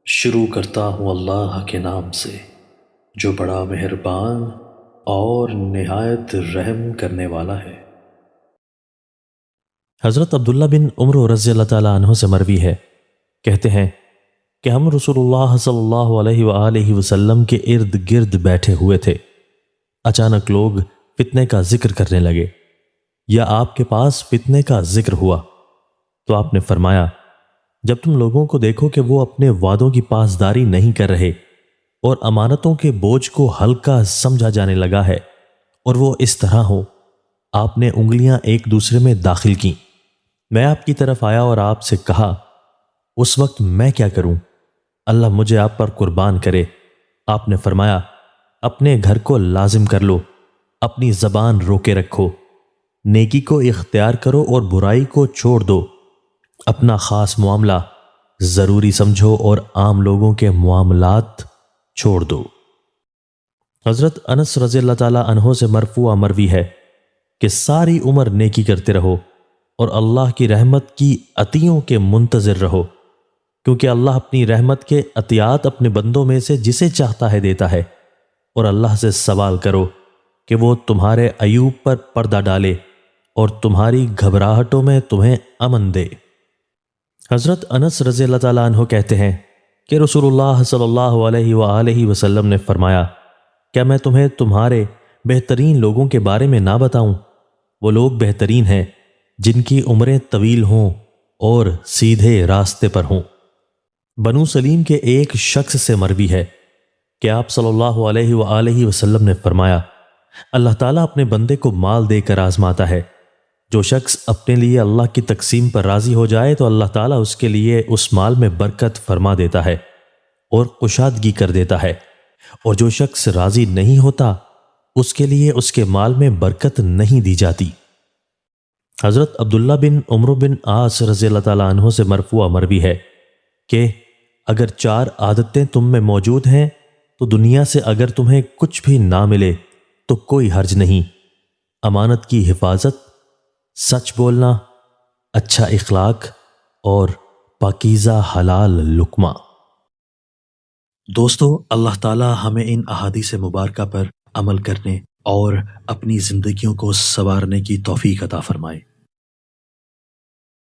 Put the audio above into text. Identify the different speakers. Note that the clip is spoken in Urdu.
Speaker 1: شروع کرتا ہوں اللہ کے نام سے جو بڑا مہربان اور نہایت رحم کرنے والا ہے۔
Speaker 2: حضرت عبداللہ بن عمر رضی اللہ تعالیٰ عنہ سے مروی ہے، کہتے ہیں کہ ہم رسول اللہ صلی اللہ علیہ وآلہ وسلم کے ارد گرد بیٹھے ہوئے تھے۔ اچانک لوگ فتنے کا ذکر کرنے لگے یا آپ کے پاس فتنے کا ذکر ہوا تو آپ نے فرمایا، جب تم لوگوں کو دیکھو کہ وہ اپنے وعدوں کی پاسداری نہیں کر رہے اور امانتوں کے بوجھ کو ہلکا سمجھا جانے لگا ہے اور وہ اس طرح ہو، آپ نے انگلیاں ایک دوسرے میں داخل کیں۔ میں آپ کی طرف آیا اور آپ سے کہا، اس وقت میں کیا کروں؟ اللہ مجھے آپ پر قربان کرے۔ آپ نے فرمایا، اپنے گھر کو لازم کر لو، اپنی زبان روکے رکھو، نیکی کو اختیار کرو اور برائی کو چھوڑ دو، اپنا خاص معاملہ ضروری سمجھو اور عام لوگوں کے معاملات چھوڑ دو۔ حضرت انس رضی اللہ تعالیٰ عنہ سے مرفوع مروی ہے کہ ساری عمر نیکی کرتے رہو اور اللہ کی رحمت کی عطیوں کے منتظر رہو، کیونکہ اللہ اپنی رحمت کے عطیات اپنے بندوں میں سے جسے چاہتا ہے دیتا ہے، اور اللہ سے سوال کرو کہ وہ تمہارے عیوب پر پردہ ڈالے اور تمہاری گھبراہٹوں میں تمہیں امن دے۔ حضرت انس رضی اللہ تعالیٰ عنہ کہتے ہیں کہ رسول اللہ صلی اللہ علیہ وآلہ وسلم نے فرمایا، کیا میں تمہیں تمہارے بہترین لوگوں کے بارے میں نہ بتاؤں؟ وہ لوگ بہترین ہیں جن کی عمریں طویل ہوں اور سیدھے راستے پر ہوں۔ بنو سلیم کے ایک شخص سے مروی ہے کہ آپ صلی اللہ علیہ وآلہ وسلم نے فرمایا، اللہ تعالیٰ اپنے بندے کو مال دے کر آزماتا ہے۔ جو شخص اپنے لیے اللہ کی تقسیم پر راضی ہو جائے تو اللہ تعالیٰ اس کے لیے اس مال میں برکت فرما دیتا ہے اور کشادگی کر دیتا ہے، اور جو شخص راضی نہیں ہوتا اس کے لیے اس کے مال میں برکت نہیں دی جاتی۔ حضرت عبداللہ بن عمرو بن عاص رضی اللہ تعالیٰ عنہ سے مرفوع مروی ہے کہ اگر 4 عادتیں تم میں موجود ہیں تو دنیا سے اگر تمہیں کچھ بھی نہ ملے تو کوئی حرج نہیں: امانت کی حفاظت، سچ بولنا، اچھا اخلاق اور پاکیزہ حلال لقمہ۔
Speaker 1: دوستو، اللہ تعالی ہمیں ان احادیث مبارکہ پر عمل کرنے اور اپنی زندگیوں کو سنوارنے کی توفیق عطا فرمائے۔